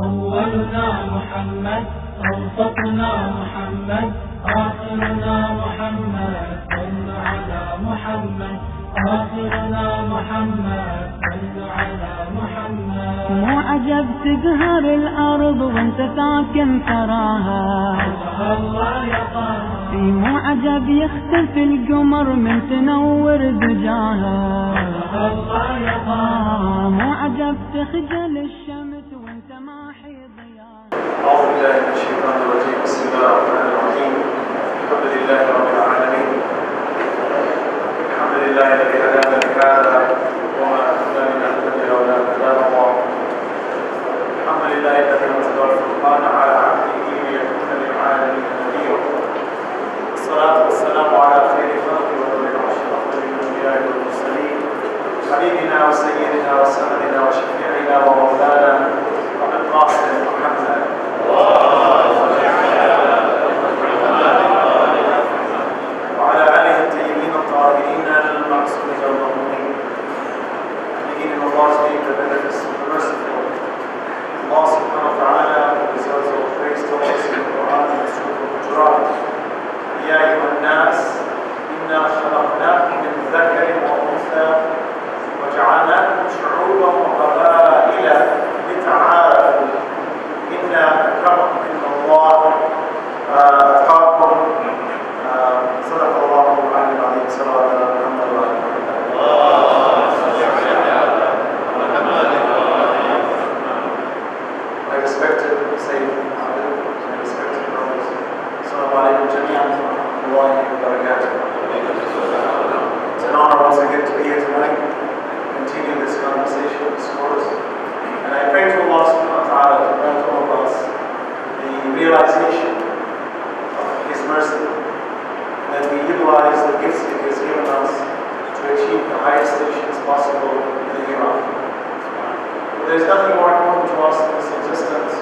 أولنا محمد، أوسطنا محمد، آخرنا محمد، صل على محمد، آخرنا محمد، صل على محمد. مو عجب تقهر الأرض وانت ساكن ثراها، الله يا طه. في مو عجب يختفي القمر من تنور دجاها، الله يا طه. مو عجب تخجل الشمس وانت ماحي ضياها. أعوذ بالله من الشيطان الرجيم. بسم الله الرحمن الرحيم. الحمد لله رب العالمين. الحمد لله الذي هدانا لهذا وما كنا لنهتدي لولا أن هدانا الله. الحمد لله الذي أنزل الفرقان على عبده ليكون للعالمين نذيرا. والصلاة والسلام على خير خلق وأشرف الأنبياء والمرسلين، حبيبنا وسيدنا وسندنا وشفيعنا ومولانا أبي القاسم محمد وعلى آله الطيبين الطاهرين المعصومين المظلومين. Beginning of Allah's name, the benefits of the merciful. Allah subhanahu wa ta'ala deserves all praise to us in the Quran and Surah Al-Hujurat. يا أيها الناس إنا خلقناكم من ذكر وأنثى وجعلناكم شعوبا وقبائل لتعارفوا إن أكرمكم عند الله أتقاكم. صدق الله العظيم. صلى الله على محمد وعلى آله My respected Sayyid Abdul, my respected brothers, Assalamu alaikum jami'an wa rahmatullahi wa barakatuh. It's an honor once again to be here tonight, continue this conversation, this course. And I pray to Allah subhanahu wa ta'ala to grant all of us the realization of His mercy, and that we utilize the gifts He has given us to achieve the highest stations possible in the hereafter. There is nothing more important to us in this existence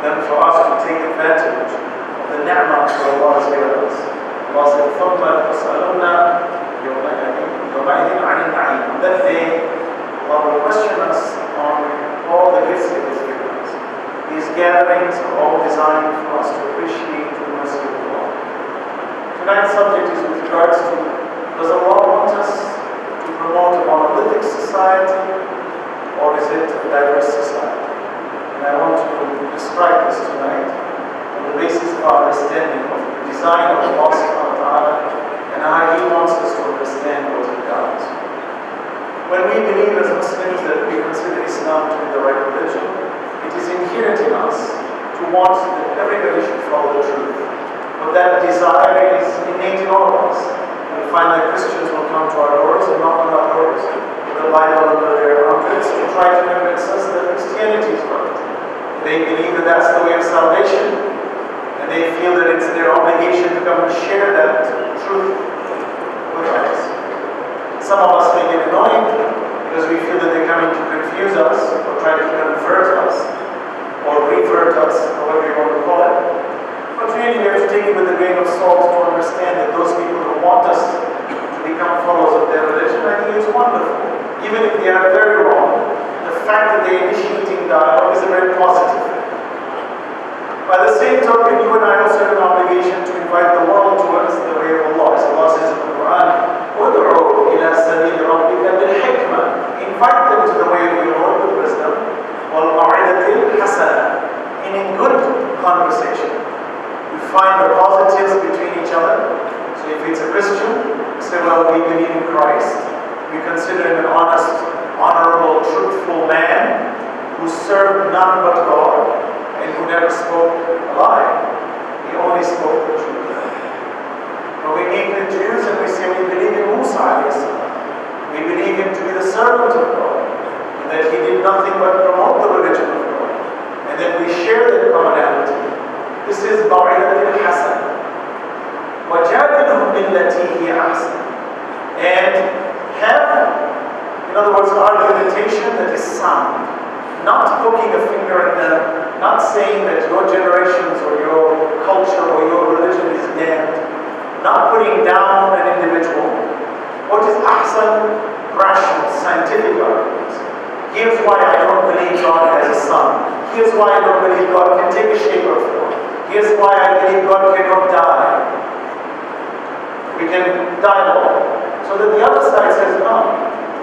than for us to take advantage of the ni'mah that Allah has given us. Allah said, ثُمَّ تُسْأَلُونَ يَوْمَئِذٍ عَنِ النَّعِيمِ. On that day, Allah will question us on all the gifts He has given us. These gatherings are all designed for us to appreciate the mercy of Allah. Tonight's subject is with regards to, does Allah want us to promote a monolithic society, or is it a diverse society? And I want to describe this tonight on the basis of our understanding of the design of Allah subhanahu wa ta'ala and how He wants us to understand what He does. When we believe as Muslims that we consider Islam to be the right religion, it is inherent in us to want that everybody should follow the truth. But that desire is innate in all of us. We find that Christians will come to our doors and knock on our doors with the Bible under their armpits to try to convince us that Christianity is right. They believe that that's the way of salvation, and they feel that it's their obligation to come and share that truth with us. Some of us may get annoyed because we feel that they're coming to confuse us or try to convert us or revert us, however you want to call it. But really we have to take it with a grain of salt to understand that those people who want us to become followers of their religion, I think it's wonderful. Even if they are very wrong, the fact that they're initiating dialogue is a very positive thing. By the same token, you and I also have an obligation to invite the world towards the way of Allah. As Allah says in the Quran, "Ud'u ila sabili rabbika bil hikmah." Invite them to the way of your Lord with wisdom, wal maw'idatil hasanah, and in good conversation. We find the positives between each other. So if it's a Christian, we say, well, we believe in Christ. We consider him an honest, honorable, truthful man who served none but God and who never spoke a lie. He only spoke the truth. But we meet the Jews and we say we believe in Musa. We believe him to be the servant of God, and that he did nothing but promote the religion of God. And then we share that commonality. This is Ba'idat al-Hasan. وَجَادِلُهُمْ بِالَّتِي هِيَ أَحْسَنُ. And have, in other words, argumentation that is sound. Not poking a finger at them, not saying that your generations or your culture or your religion is damned, not putting down an individual. What is ahsan? Rational, scientific arguments. Here's why I don't believe God has a son. Here's why I don't believe God can take a shape or form. Here's why I believe God cannot die. We can dialogue. So that the other side says, no,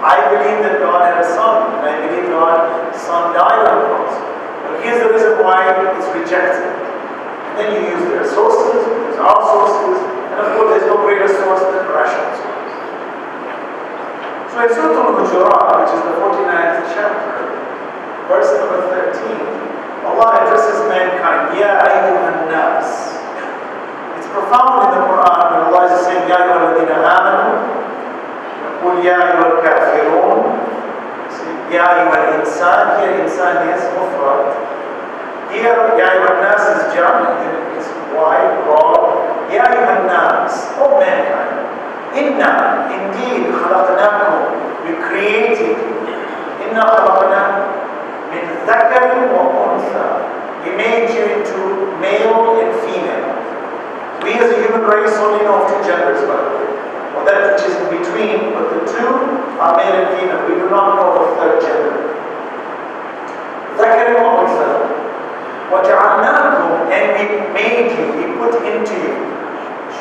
I believe that God had a son, and I believe God's son died on the cross. But here's the reason why it's rejected. And then you use their sources, use our sources, and of course there's no greater source than rational source. So in Surah Al-Hujurat, which is the 49th chapter, verse number 13, Allah addresses mankind, Ya ayyuhan nas. It's profound in the Quran when Allah is saying, Ya ayyuhalladhina amanu, Qul ya ayyuhal kafirun, Ya ayyuhal insan. Here insan is mufrad. Here Ya ayyuhan nas is jam, it's wide, broad. Ya ayyuhan nas, O mankind. Inna, indeed, khalaqnakum, we created. Inna khalaqnakum min dhakarin wa untha. We made you into male and female. We as a human race only know of two genders, by the way. Or that which is in between, but the two are male and female. We do not know of a third gender. Dhakarin wa untha. وَجَعَلْنَاكُمْ, and we made you, we put into you.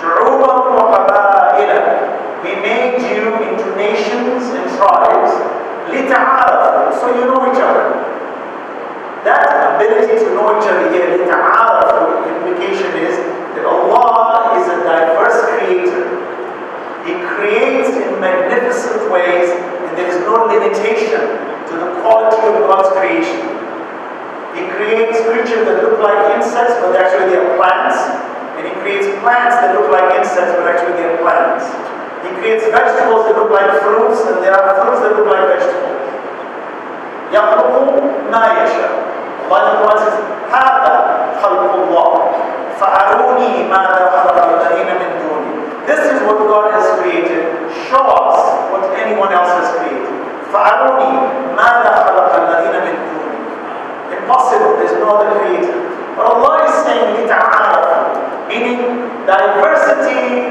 شُعُوبًا وَقَبَائِلًا. We made you into nations and tribes. لِتَعَارَفُوا, so you know each other. That ability to know each other here, لِتَعَارَفُوا, the implication is that Allah is a diverse creator. He creates in magnificent ways, and there is no limitation to the quality of God's creation. He creates creatures that look like insects, but actually they are plants. And He creates plants that look like insects, but actually they are plants. He creates vegetables that look like fruits, and there are fruits that look like vegetables. يَخْلُقُ مَا يَشَاءُ. Allah in the Quran says, هَذَا خَلْقُ اللَّهِ فَأَرُونِي مَاذَا خَلَقَ الَّذِينَ مِن دُونِهِ. This is what God has created. Show us what anyone else has created. فَأَرُونِي مَاذَا خَلَقَ الَّذِينَ مِن دُونِهِ. Impossible, there's no other creator. But Allah is saying, لِتَعَارَفُوا, meaning diversity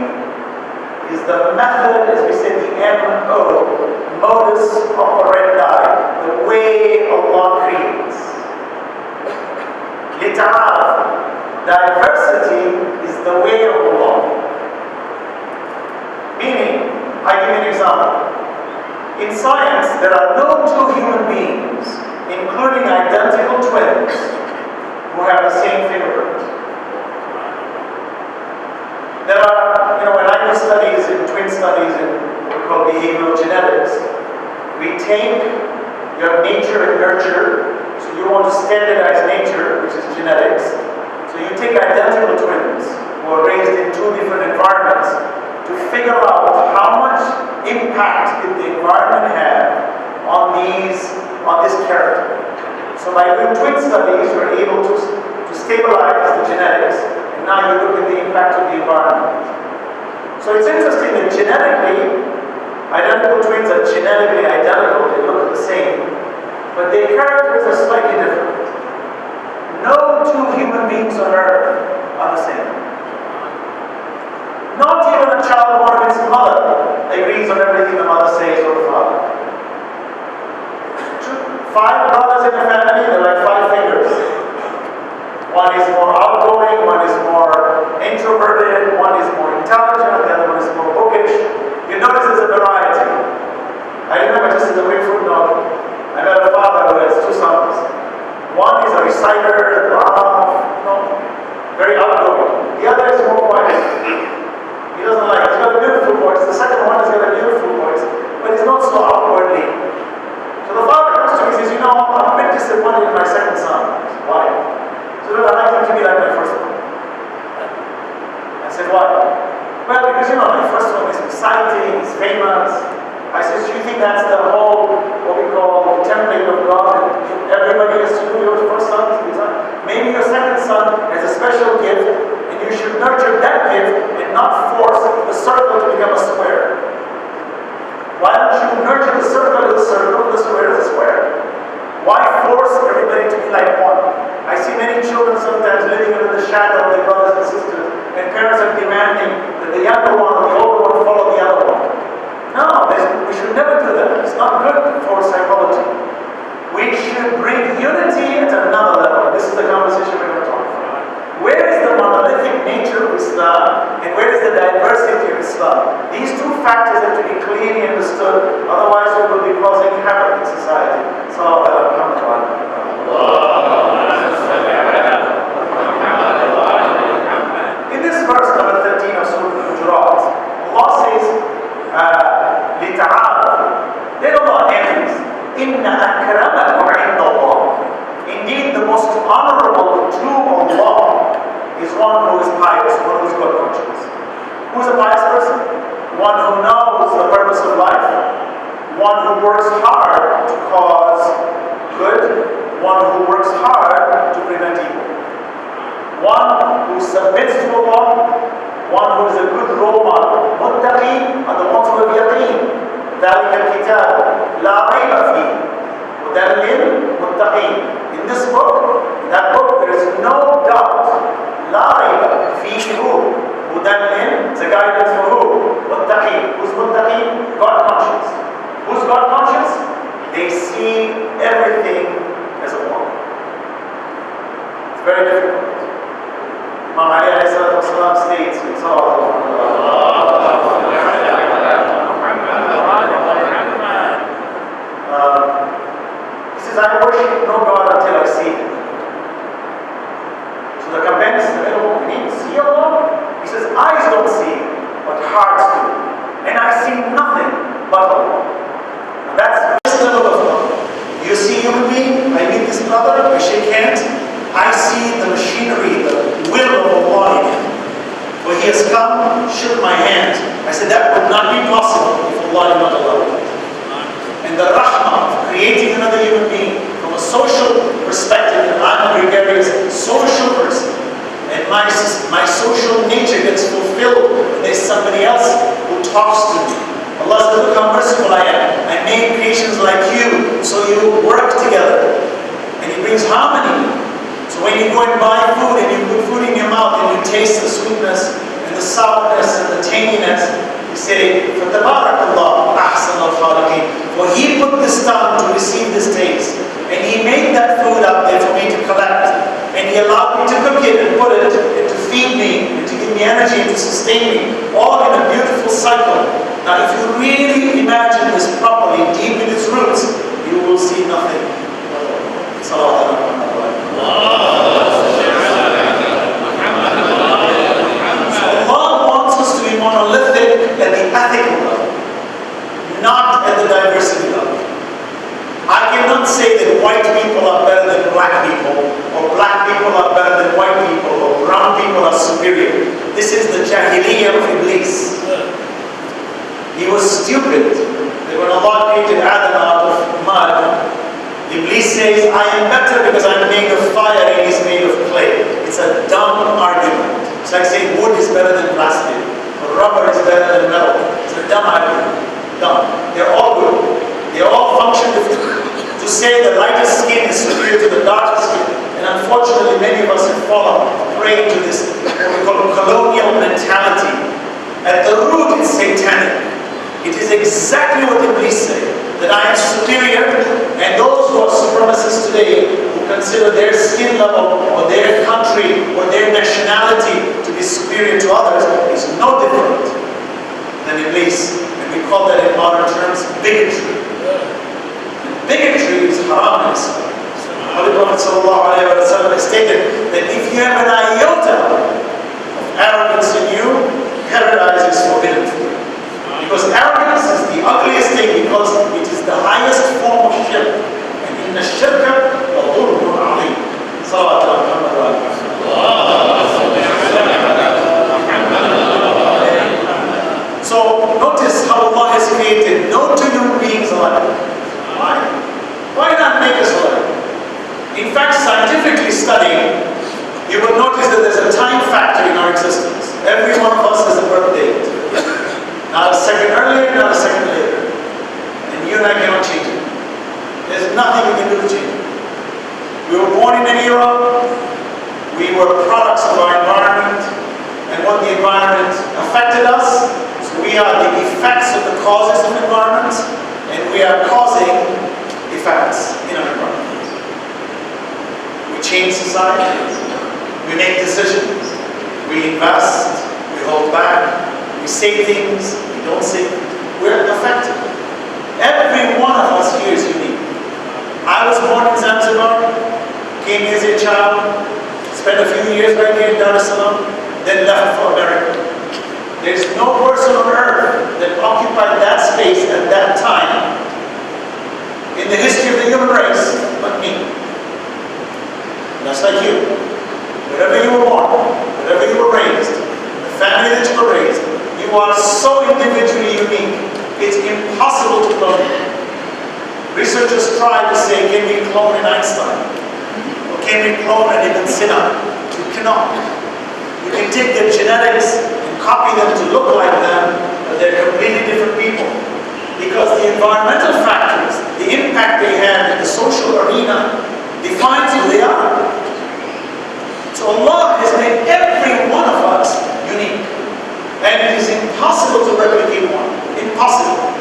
is the method, as we said, the M-O, modus operandi, the way Allah creates. لِتَعَارَفُوا, diversity is the way of Allah. Meaning, I give you an example. In science, there are no two human beings, including identical twins, who have the same fingerprint. There are, when I do studies in twin studies in what we call behavioral genetics, we take your nature and nurture, so you want to standardize nature, which is genetics. So you take identical twins who are raised in two different environments to figure out how much impact did the environment have on this character. So by doing twin studies, you're able to stabilize the genetics, and now you look at the impact of the environment. So it's interesting that genetically, identical twins are genetically identical, they look the same, but their characters are slightly different. No two human beings on earth are the same. Not even a child born of its mother agrees on everything the mother says or the father. 5 brothers in a family, they're like 5 fingers. One is more outgoing, one is more introverted, one is more intelligent, the other one is more bookish. You notice there's a variety. I remember just as a quick footnote, I met a father who has 2 sons. One is a reciter, very outgoing. The other is more quiet. He doesn't like it. He's got a beautiful voice. The second one has got a beautiful voice, but he's not so outwardly. So the father comes to me and says, I'm a bit disappointed in my second son. I said, why? So I like him to be like my first one. I said, why? Well, because my first one is exciting, he's famous. I said, do you think that's the whole, what we call the template of God? Everybody has to do your first son? Maybe your second son has a special gift, and you should nurture that gift and not force the circle to become a square. Why don't you nurture the circle as a circle, the square as a square? Why force everybody to be like one? I see many children sometimes living under the shadow of their brothers and sisters, and parents are demanding that the younger one or the older one follow the other one. No, we should never do that. It's not good for psychology. We should actually bring unity at another level. This is the conversation we're going to talk about. Where is the monolithic nature of Islam and where is the diversity of Islam? These two factors have to be clearly understood, otherwise we will be causing havoc in society. In this verse, number 13 of Surah Al-Hujurat, Allah says, لِتَعَارَفُ. Let Allah ends, إِنَّ أَكْرَمَكُمْ عِنْدَ اللَّهِ. Indeed, the most honorable to Allah is one who is pious, one who is good conscience. Who is a pious person? One who knows the purpose of life, one who works hard to cause good, one who works hard to prevent evil. One who submits to Allah, one who is a good role model. Muttaqi are the ones who have yaqeen. ذَلِكَ الْكِتَابُ لَا رَيْبَ فِيهِ هُدًى لِلْمُتَّقِينَ. In this book, in that book, there is no doubt. لَا رَيْبَ فِيهِ هُدًى لِلْ. It's a guidance for who? Muttaqi. Who's muttaqi? God conscious. Who's God conscious? They see everything as a whole. It's very difficult. Imam Ali states in he says, I worship no God until I see Him. So the companions said, we need to see Allah. He says, eyes don't see, but hearts do. And I see nothing but Allah. And that's this level of love. You see human being, I meet this brother, we shake hands. I see the machinery, the will of Allah in him. For he has come, shook my hand. I said that would not be possible if Allah did not allow it. And the rahmah of creating another human being from a social perspective, and I'm a gregarious social person, and my social nature gets fulfilled when there's somebody else who talks to me. Allah says, look how merciful I am. I made creations like you, so you work together. And He brings harmony. So when you go and buy food and you put food in your mouth and you taste the sweetness and the sourness and the tanginess, you say, فَتَبَارَكَ اللَّهُ أَحْسَنَ الْخَالِقِينَ. For He put this tongue to receive this taste. And He made that food out there for me to collect. And He allowed me to cook it and put it and to feed me and to give me energy and to sustain me. All in a beautiful cycle. Now if you really imagine this properly, deep in its roots, you will see nothing. Monolithic at the ethical level, not at the diversity level. I cannot say that white people are better than black people, or black people are better than white people, or brown people are superior. This is the jahiliyyah of Iblis. He was stupid that when Allah created Adam out of mud, Iblis says, I am better because I'm made of fire and he's made of clay. It's a dumb argument. It's like saying wood is better than plastic. Rubber is better than metal. It's a dumb argument. Dumb. They're all good. They all function differently. To say the lightest skin is superior to the darkest skin. And unfortunately, many of us have fallen prey to this what we call colonial mentality. At the root, it's satanic. It is exactly what Iblis said, that I am superior, and those who are supremacists today, who consider their skin level, or their country, or their nationality to be superior to others, is no different than Iblis. And we call that in modern terms bigotry. And bigotry is haram in Islam. Holy Prophet ﷺ stated that if you have an iota of arrogance in you, paradise is forbidden for you. Because arrogance is the ugliest thing, because it is the highest form of shirk. And in the shirk, لَظُلْمٌ عَظِيمٌ. Salawat ala Muhammad wa ala So notice how Allah has created no two human beings alike. Why? Why not make us alike? In fact, scientifically studying, you will notice that there's a time factor in our existence. Every one of us has a birth date. Not a second earlier, not a second later. And you and I cannot change it. There's nothing we can do to change it. We were born in an era, we were products of our environment, and what the environment affected us. So we are the effects of the causes of environment, and we are causing effects in our environment. change societies. We make decisions. We invest. We hold back. We say things. We don't say things. We're affected. Every one of us here is unique. I was born in Zanzibar, came here as a child, spent a few years right here in Dar es Salaam, then left for America. There's no person on earth that occupied that space at that time in the history of the human race but me. That's like you. Wherever you were born, wherever you were raised, the family that you were raised, you are so individually unique. It's impossible to clone you. Researchers try to say, can we clone an Einstein? Or can we clone an Ibn Sina? You cannot. You can take their genetics and copy them to look like them, but they're completely different people. Because the environmental factors, the impact they have in the social arena, defines who they are. So Allah has made every one of us unique. And it is impossible to replicate one. Impossible.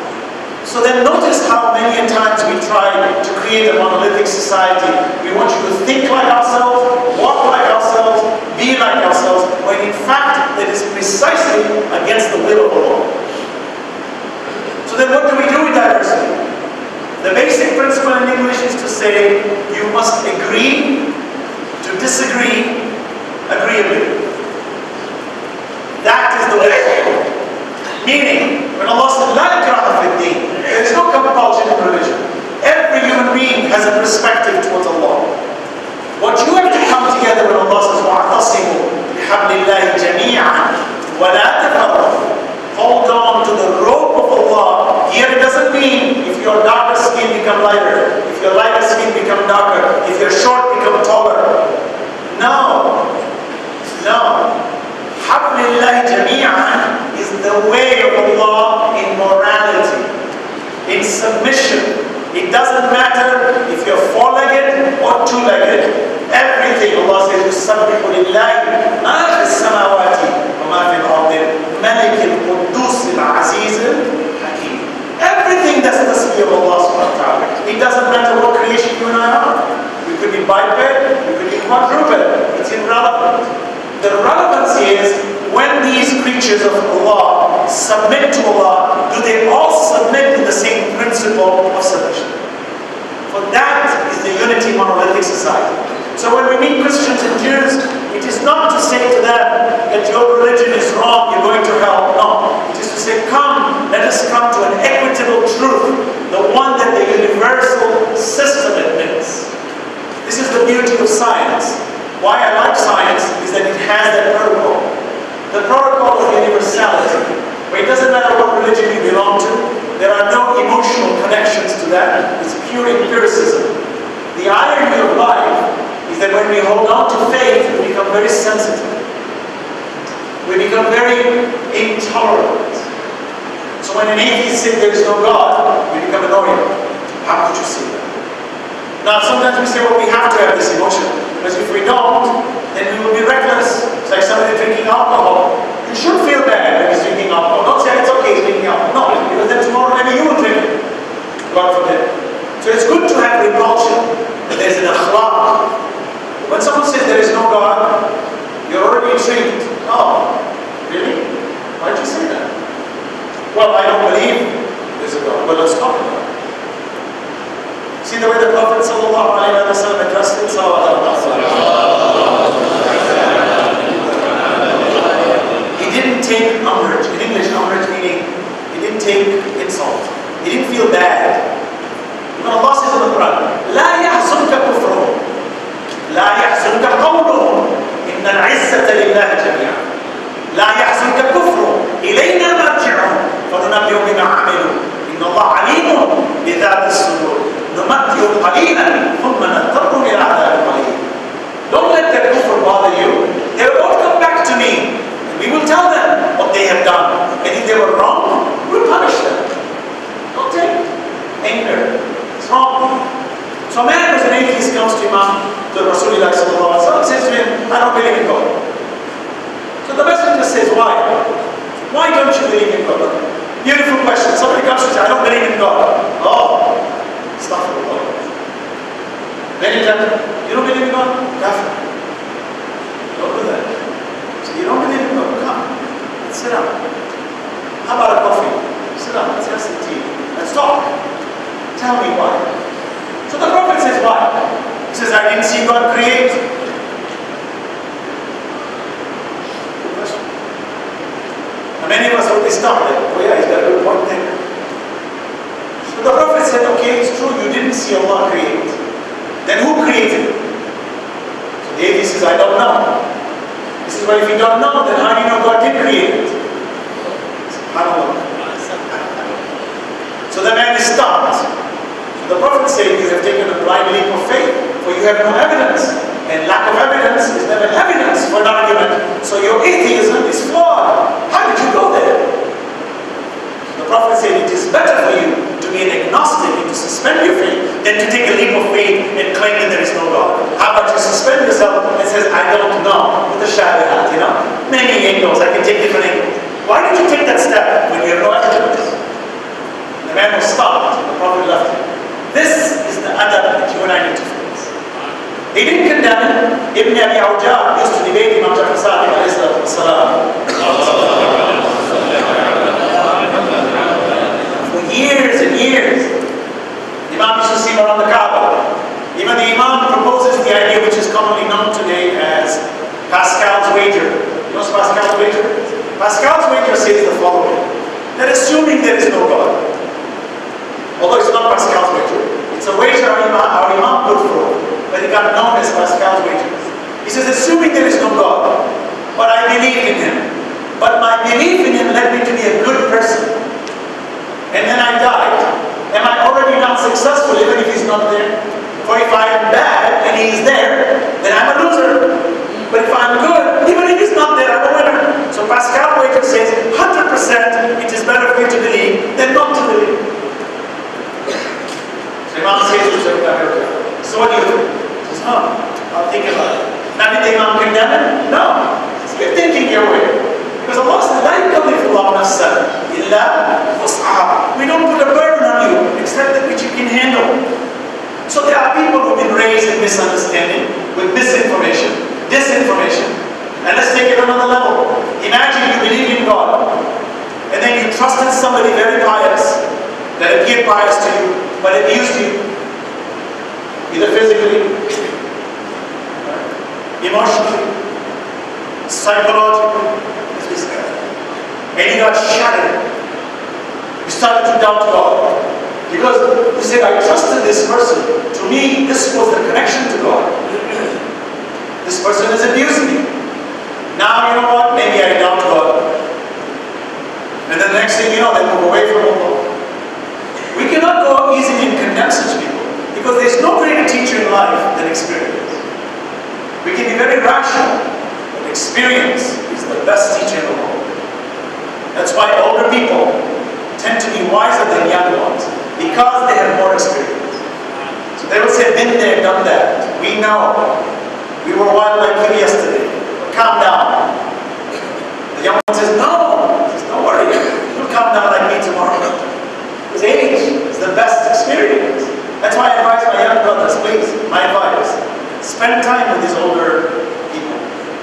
So then notice how many times we try to create a monolithic society. We want you to think like ourselves, walk like ourselves, be like ourselves, when in fact that is precisely against the will of Allah. So then what do we do with diversity? The basic principle in English is to say, you must agree to disagree agreeably. That is the way. Meaning, when Allah said, "La ikraha fid din," there is no compulsion in religion. Every human being has a perspective towards Allah. What you have to come together when Allah says, "Wa'tasimu bihablillahi jami'an wa la tafarraqu." Hold on to the rope of Allah. Here it doesn't mean if your darker skin become lighter, if your lighter skin become darker, if you're short become taller. No. Hablillahi jami'an is the way of Allah in morality, in submission. It doesn't matter if you're four-legged or two-legged. Everything Allah says, يُسَبِّحُ لِلَّهِ مَا فِي السَّمَاوَاتِ وَمَا فِي الْأَرْضِ مَلِكِ الْقُدُّوسِ الْعَزِيزِ الْحَكِيمِ. Everything that's the tasbih of Allah subhanahu wa ta'ala. It doesn't matter what creation you and I are. We could be biped, we could be quadruped. It's irrelevant. The relevance is when these creatures of Allah submit to Allah, do they all submit in the same principle of submission? For that is the unity monolithic society. So when we meet Christians and Jews, it is not to say to them that your religion is wrong, you're going to hell. No. It is to say, come, let us come to an equitable truth, the one that the universal system admits. This is the beauty of science. Why I like science is that it has that protocol. The protocol of universality, where it doesn't matter what religion you belong to, there are no emotional connections to that. It's pure empiricism. The irony of life is that when we hold on to faith, we become very sensitive. We become very intolerant. So when an atheist says there is no God, we become annoyed. How could you say that? Now sometimes we say, well, we have to have this emotion. Because if we don't, then we will be reckless. It's like somebody drinking alcohol. You should feel bad when he's drinking alcohol. Don't say it's okay he's drinking alcohol. No, because then tomorrow maybe you will drink it. God forbid. So it's good to have repulsion. But there's an akhlaq. When someone says there is no God, you're already intrigued. Oh, really? Why did you say that? Well, I don't believe there's a God. Well, let's talk about it. See the way the Prophet sallallahu alaihi wasallam addressed it? He didn't take umbrage. In English, umbrage meaning he didn't take insult. He didn't feel bad. When Allah says in the Quran, لا يحزنك كفرهم لا يحزنك قولهم إن العزة لله جميعا لا يحزنك كفرهم إلينا مرجعهم فننبئهم بما عملوا إن الله عليم بذات الصدور نمتعهم قليلا ثم نضطرهم إلى عذاب قليل. Don't let their kufr bother you. They will all come back to me. And we will tell them what they have done. And if they were wrong, we'll punish them. Don't take anger. It's wrong. So a man who's an atheist comes to Rasulullah sallallahu alaihi wasallam, says to him, I don't believe in God. So the messenger says, why? Why don't you believe in God? Beautiful question. Somebody comes to say, I don't believe in God. Oh, astaghfirullah. Then you tell them, you don't believe in God? kafir. Don't do that. So you don't believe in God, come, let's sit down. How about a coffee? Sit down, let's have some tea. Let's talk. Tell me why. So the Prophet says, why? He says, I didn't see God create. Good question. And many of us would be stumped like, oh yeah, he's got a good point there. So the Prophet said, okay, it's true, you didn't see Allah create. Then who created? So the atheist says, I don't know. He says, well, if you don't know, then how do you know God did create it? SubhanAllah. So the man is stumped. The Prophet said, you have taken a blind leap of faith, for you have no evidence. And lack of evidence is never evidence for an argument. So your atheism is flawed. How did you go there? The Prophet said, it is better for you to be an agnostic and to suspend your faith than to take a leap of faith and claim that there is no God. How about you suspend yourself and says, I don't know, with the shadow hat, you know? Many angles, I can take different angles. Why did you take that step when you have no evidence? The man was stopped, the Prophet left him. This is the adab that you and I need to face. He didn't condemn him. Ibn Abi Awja used to debate Imam Ja'far Sadiq alayhi salatu wasalam. For years and years, the Imam used to see him around the Kaaba. Even the Imam proposes the idea which is commonly known today as Pascal's wager. You know what's Pascal's wager? Pascal's wager says the following, that assuming there is no God, although it's not Pascal's wager, it's a wager our Imam put forward, but it got known as Pascal's wager. He says, assuming there is no God, but I believe in Him, but my belief in Him led me to be a good person, and then I died, am I already not successful even if He's not there? For if I am bad and He is there, then I'm a loser. But if I'm good, even if He's not there, I'm a winner. So Pascal wager says, 100% it is better for you to believe than not to believe. Imam says, so what do you do? He says, I'll think about it. Now did the Imam condemn him? No. Keep thinking your way. Because Allah says, La yukallifullahu nafsan illa wus'aha. We don't put a burden on you except that which you can handle. So there are people who've been raised in misunderstanding, with misinformation, disinformation. And let's take it another level. Imagine you believe in God, and then you trusted somebody very pious, that appeared pious to you, but abused you, either physically, emotionally, psychologically, and you got shattered. You started to doubt God. Because you said, I trusted this person. To me, this was the connection to God. This person is abusing me. Now, you know what? Maybe I doubt God. And then the next thing you know, they move away from Allah. We cannot go easily and condemn such people, because there's no greater teacher in life than experience. We can be very rational, but experience is the best teacher in the world. That's why older people tend to be wiser than young ones, because they have more experience. So they will say, been there, done that. We know. We were wild like you yesterday. Calm down. The young one says, no. He says, don't worry. You'll calm down like me tomorrow. Because age is the best experience. That's why I advise my young brothers, please, my advice, spend time with these older people.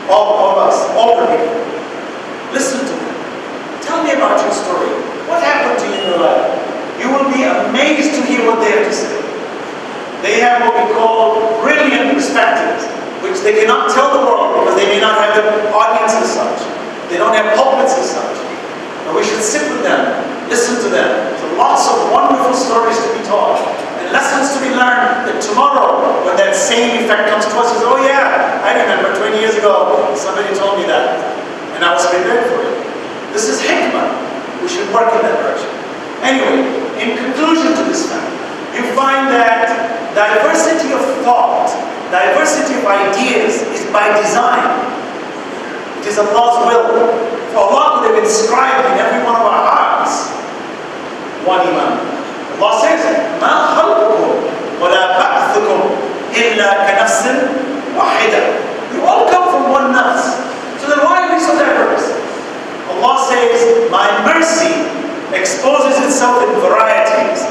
All of us, older people. Listen to them. Tell me about your story. What happened to you in your life? You will be amazed to hear what they have to say. They have what we call brilliant perspectives, which they cannot tell the world because they may not have an audience as such. They don't have pulpits as such. But we should sit with them, listen to them. So lots of wonderful stories to be taught and lessons to be learned, that tomorrow, when that same effect comes to us, is, oh yeah, I remember 20 years ago, somebody told me that, and I was prepared for it. This is hikmah. We should work in that direction. Anyway, in conclusion to this fact, you find that diversity of thought, diversity of ideas is by design. It is Allah's will. For Allah could have inscribed in every one of our hearts one iman. Allah says, مَا خَلْقُكُمْ وَلَا بَعْثُكُمْ إِلَّا كَنَفْسٍ وَاحِدَةٍ. You all come from one nafs. So then why are we so diverse? Allah says, my mercy exposes itself in varieties,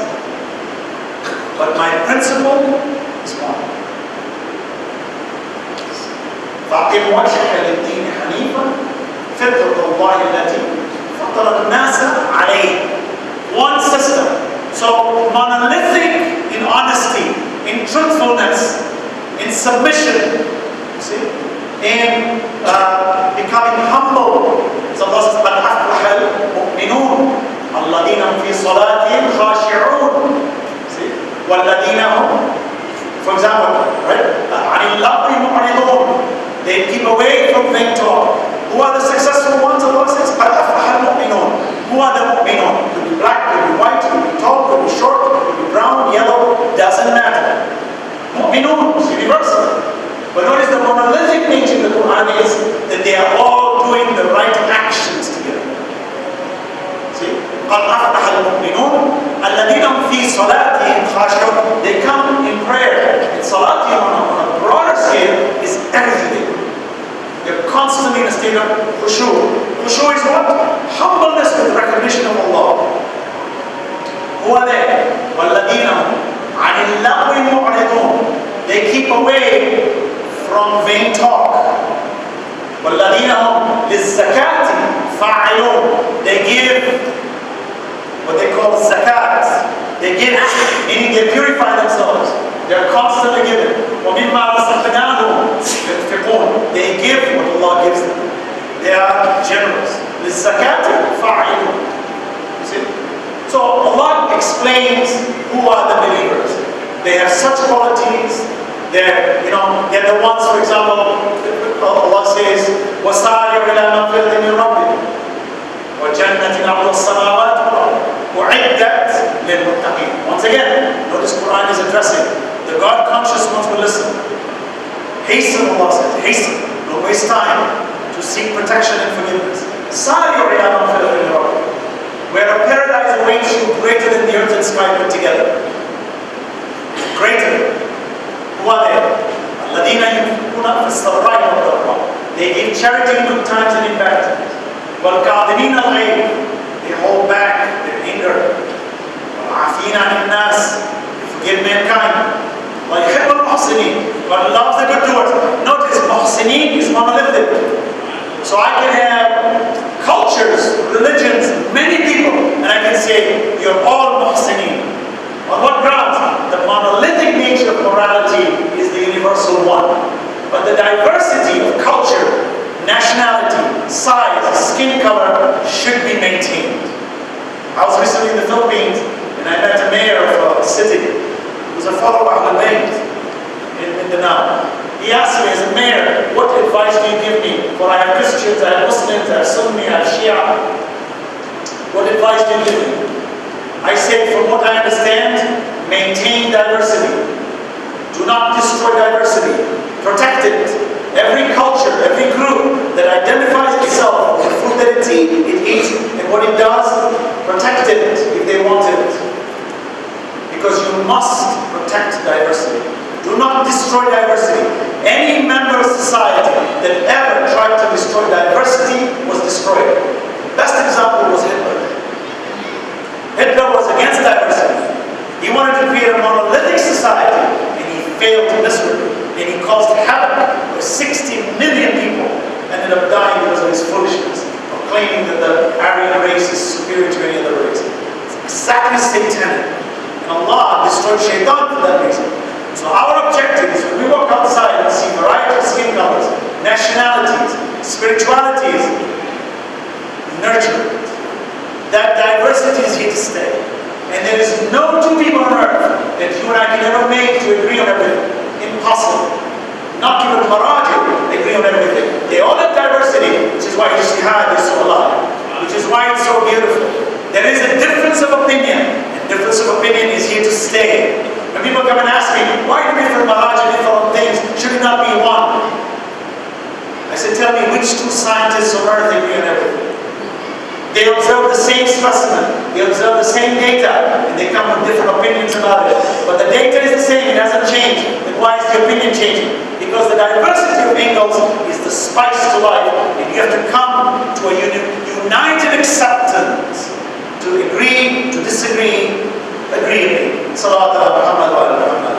but my principle is one. فَأَقِمْ وَجْهَكَ لِلدِّينِ حَنِيفًا فِطْرَةَ اللَّهِ الَّتِي فَطَرَ النَّاسَ عَلَيْهَا. One system. So monolithic in honesty, in truthfulness, in submission, see, in becoming humble. So Allah says, "Qad aflaha al-mu'minun alladhina hum fi salatihim khashi'un." See, walladhina hum, for example, right? عَنِ اللَّغْوِ مُعْرِضُونَ. They keep away from vain talk. Who are the successful ones? Allah says, قَدْ أَفْلَحَ الْمُؤْمِنُونَ. Who are the mu'minun? Could be black, could be white, could be tall, could be short, could be brown, yellow, doesn't matter. Mu'minun is universal. But notice the monolithic nature of the Quran is that they are all doing the right actions together. See? قَدْ أَفْلَحَ الْمُؤْمِنُونَ الَّذِينَ هُمْ فِي صَلَاتِهِمْ خَاشِعُونَ. They come in prayer. And salatihim on a broader scale is everything they do. They're constantly in a state of khushu'. Khushu' is what? Humbleness with recognition of Allah. Who are they? وَالَّذِينَ عَنِ اللَّغْوِ مُعْرِضُونَ. They keep away from vain talk. وَالَّذِينَ هُمْ لِلزَّكَاةِ فَاعِلُونَ. They give what they call zakat. They give, meaning they purify themselves. They're constantly giving. وَمِمَّا رَزَقْنَاهُمْ يُنْفِقُونَ. They give what Allah gives them. They are generous. لِلزَّكَاةِ فَاعِلُونَ. See? So Allah explains who are the believers. They have such qualities. They're the ones, for example, Allah says, وَسَارِعُوا إِلَى مَغْفِرَةٍ مِنْ رَبِّكُمْ وَجَنَّةٍ عَرْضُهَا السَّمَاوَاتُ وَالْأَرْضُ أُعِدَّتْ لِلْمُتَّقِينَ. Once again, notice Quran is addressing the God-conscious ones who listen. Hasten, Allah says, hasten. Don't waste time to seek protection and forgiveness. سَارِعُوا إِلَى مَغْفِرَةٍ مِنْ رَبِّكُمْ. Where a paradise awaits you greater than the earth and sky put together. Greater. Who are they? الَّذِينَ يُنْفِقُونَ فِي السَّرَّاءِ وَالضَّرَّاءِ. They give charity in good times and in bad times. وَالْكَاظِمِينَ الْغَيْظَ. They hold back their anger. وَالْعَافِينَ عَنِ النَّاسِ. They forgive mankind. وَيُحِبُّ الْمُحْسِنِينَ. God loves the good doers. Notice, muhsineen is monolithic. So I can have cultures, religions, many people, and I can say, you're all muhsineen. On what grounds? The monolithic nature of morality is the universal one. But the diversity of culture, nationality, size, skin color should be maintained. I was recently in the Philippines and I met a mayor of a city who was a follower of Ahlul Bayt in Mindanao. He asked me as a mayor, what advice do you give me? For I have Christians, I have Muslims, I have Sunni, I have Shia. What advice do you give me? I said, from what I understand, maintain diversity. Do not destroy diversity. Protect it. Every culture, every group that identifies itself with the food that it eats, and what it does, protect it if they want it. Because you must protect diversity. Do not destroy diversity. Any member of society that ever tried to destroy diversity was destroyed. Best example was Hitler. Hitler was against diversity. He wanted to create a monolithic society, and he failed miserably. And he caused havoc where 60 million people ended up dying because of his foolishness of claiming that the Aryan race is superior to any other race. It's exactly satanic. And Allah destroyed Shaitan for that reason. So our objective is when we walk outside and see variety of skin colors, nationalities, spiritualities, nurture it. That diversity is here to stay. And there is no two people on earth that you and I can ever make to agree on everything. Impossible. Not even Maraji agree on everything. They all have diversity, which is why Jihad is so alive. Which is why it's so beautiful. There is a difference of opinion. And difference of opinion is here to stay. When people come and ask me, why do different Maraji different things? Should it not be one? I said, tell me which two scientists on earth agree on everything? They observe the same specimen, they observe the same data, and they come with different opinions about it. But the data is the same, it hasn't changed. Then why is the opinion changing? Because the diversity of angles is the spice to life, and you have to come to a united acceptance, to agree, to disagree, agreeably. Salawat ala Muhammad wa ala Muhammad.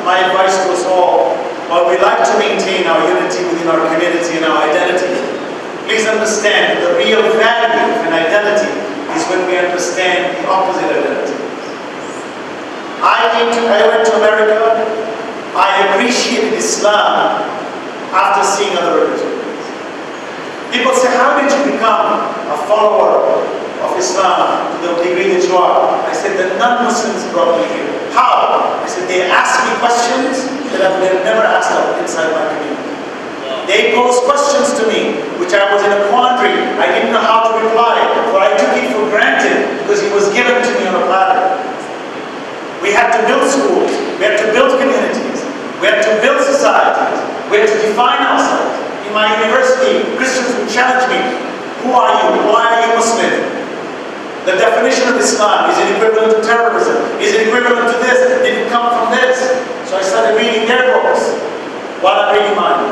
my advice to us all, while we like to maintain our unity within our community and our identity, please understand that the real value of an identity is when we understand the opposite identity. I went to America. I appreciated Islam after seeing other religions. People say, how did you become a follower of Islam to the degree that you are? I said, the non-Muslims brought me here. How? I said, they asked me questions that I would have never asked of inside my community. They posed questions to me, which I was in a quandary. I didn't know how to reply, for I took it for granted because it was given to me on a platter. We had to build schools, we had to build communities, we had to build societies, we had to define ourselves. In my university, Christians would challenge me, who are you? Why are you Muslim? The definition of Islam, is it equivalent to terrorism? Is it equivalent to this? Did it come from this? So I started reading their books while I'm reading mine.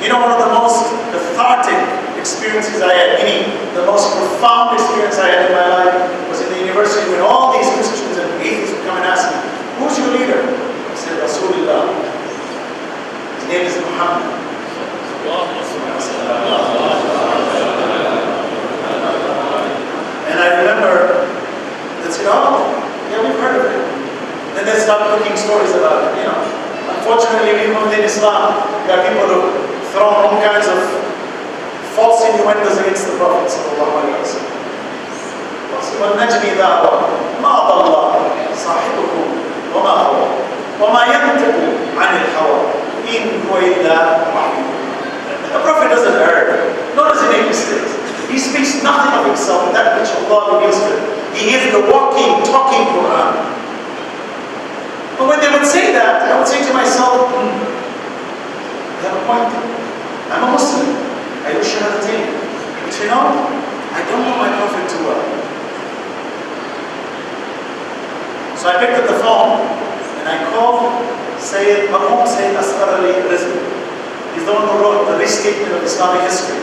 You know, one of the most cathartic experiences I had, meaning the most profound experience I had in my life, was in the university when all these Christians and atheists would come and ask me, who's your leader? I said, Rasulullah. His name is Muhammad. And I remember, they said, oh, yeah, we've heard of it. Then they started cooking stories about it, you know. Unfortunately, even within Islam, there are people who throw all kinds of false innuendos against the Prophet sallallahu alaihi wasallam. وَالنَّجْمِ إِذَا هَوَى مَا ضَلَّ صَاحِبُكُمْ وَمَا هَوَى وَمَا يَنطِقُ عَنِ الْهَوَى إِنْ هُوَ إِلَّا وَحْيٌ. The Prophet doesn't err, nor does he make mistakes. He speaks nothing of himself, that which Allah reveals to him. He is the walking, talking Quran. But when they would say that, I would say to myself, they have a point. I'm a Muslim. I do Shahadatain. But you know, I don't know my Prophet too well. So I picked up the phone and I called Sayyid Asghar Ali Rizvi. He's the one who wrote the restatement of Islamic history.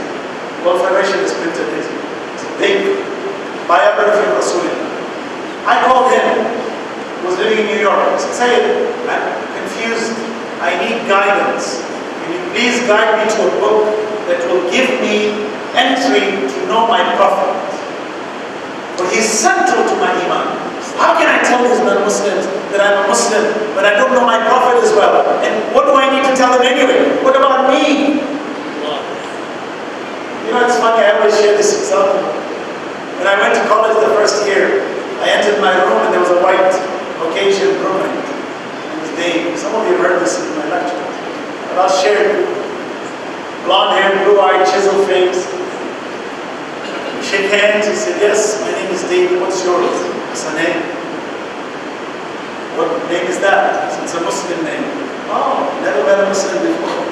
World Federation has printed it. It's a big biography of Rasulullah. I called him, who was living in New York. I said, Sayyid, I'm confused. I need guidance. Can you please guide me to a book that will give me entry to know my Prophet? For he's central to my Iman. How can I tell these non-Muslims that I'm a Muslim, but I don't know my Prophet as well? And what do I need to tell them anyway? What about me? You know, it's funny, I always share this example. When I went to college the first year, I entered my room and there was a white Caucasian roommate. It was Dave. Some of you have heard this in my lecture. And I'll share it. Blonde hair, blue-eyed, chiseled face. We shake hands. He said, yes, my name is David. What's yours? Hassanain. What name is that? It's a Muslim name. Oh, never met a Muslim before.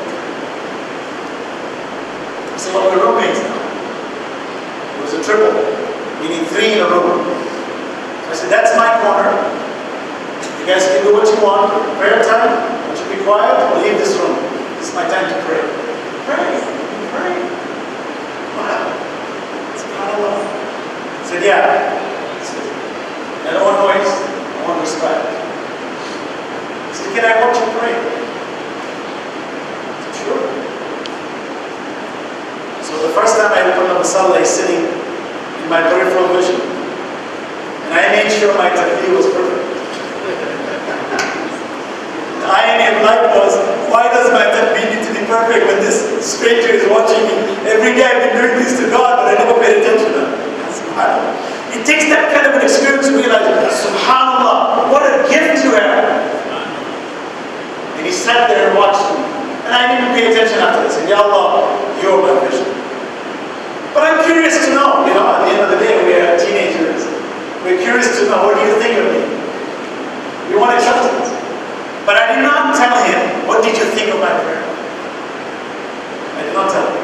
So what we're roommates now. It was a triple, meaning 3 in a room. So I said, that's my corner. You guys can do what you want. Prayer time, won't you be quiet or leave this room? This is my time to pray. Pray, pray. Wow. SubhanAllah. I said, yeah. I don't want noise, I want respect. He said, can I watch you pray? I said, sure. So the first time I opened up the salah, he's sitting in my peripheral vision. And I made sure my takbir was perfect. The irony of life was, why does my takbir need to be perfect when this stranger is watching me? Every day I've been doing this to God, but I never paid attention to him. SubhanAllah. It takes that kind of an experience to realize, SubhanAllah, what a gift you have. And he sat there and watched me. And I didn't pay attention after this. I said, Ya Allah, you're my vision. But I'm curious to know, you know, at the end of the day, we are teenagers. We're curious to know, what do you think of me? We want acceptance. But I did not tell him, what did you think of my prayer? I did not tell him.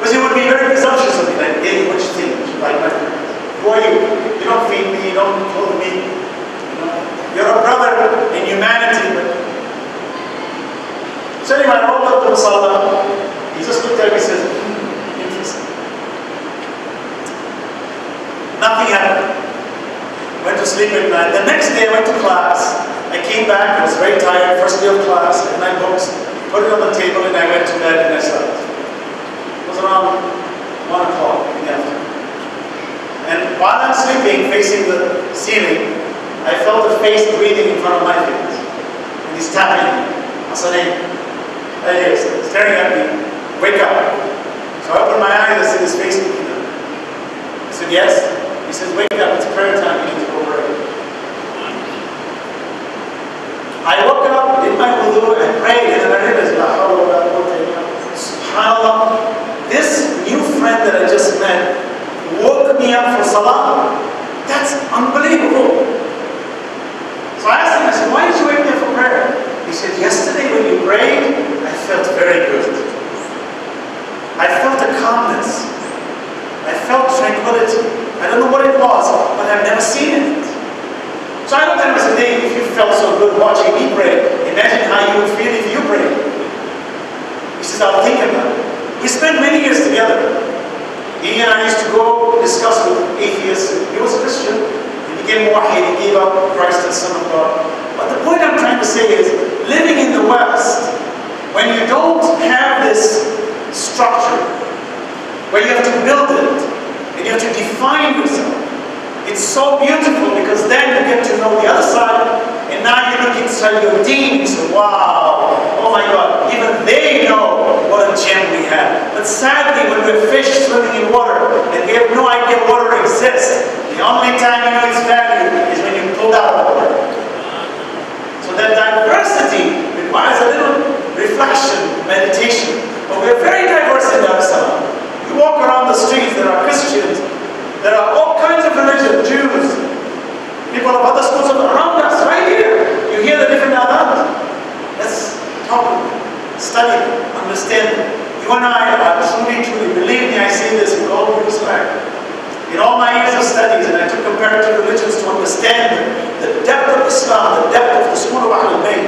Because it would be very presumptuous of me, like, hey, what do you think? Would you like my prayer? Who are you? You don't feed me, you don't clothe me. You know, you're a brother in humanity. But... So anyway, I rolled up the masala. He just looked at me and says, interesting. Nothing happened. Went to sleep at night. The next day I went to class. I I came back, I was very tired, first day of class, I had my books, put it on the table, and I went to bed and I slept. It was around 1 o'clock in the afternoon. And while I'm sleeping, facing the ceiling, I felt a face breathing in front of my face. And he's tapping me. Hassanain. There he is, staring at me. Wake up. So I opened my eyes, I see his face looking at me. I said, yes. He says, wake up, it's prayer time, you need to go pray. I woke up, did my wudu, and prayed, and then I realized, La hawla wa la quwwata illa billah. SubhanAllah, this new friend that I just met woke me up for salah. That's unbelievable. So I asked him, I said, why did you wake me up for prayer? He said, yesterday when you prayed, I felt very good. I felt a calmness. I felt tranquility. I don't know what it was, but I've never seen it. So I looked at him and said, Dave, if you felt so good watching me pray, imagine how you would feel if you prayed. He says, I'll think about it. We spent many years together. He and I used to go discuss with atheists. He was a Christian. He became muwahid. He gave up Christ as Son of God. But the point I'm trying to say is, living in the West, when you don't have this structure, where you have to build it, and you have to define yourself, it's so beautiful because then you get to know the other side, and now you look inside your deen and say, wow, oh my God, even they know what a gem we have. But sadly, when we're fish swimming in water, and we have no idea water exists, the only time you know its value is when you pull out of water. So that diversity requires a little reflection, meditation. But we're very diverse in Dar es Salaam. You walk around the streets, there are Christians, there are all kinds of religions, Jews, people of other schools around us, right here. You hear the different adhan. Let's talk about them, study them, understand them. You and I are truly, believe me, I say this with all due respect. In all my years of studies, and I took comparative religions to understand the depth of Islam, the depth of the school of Ahlul Bayt.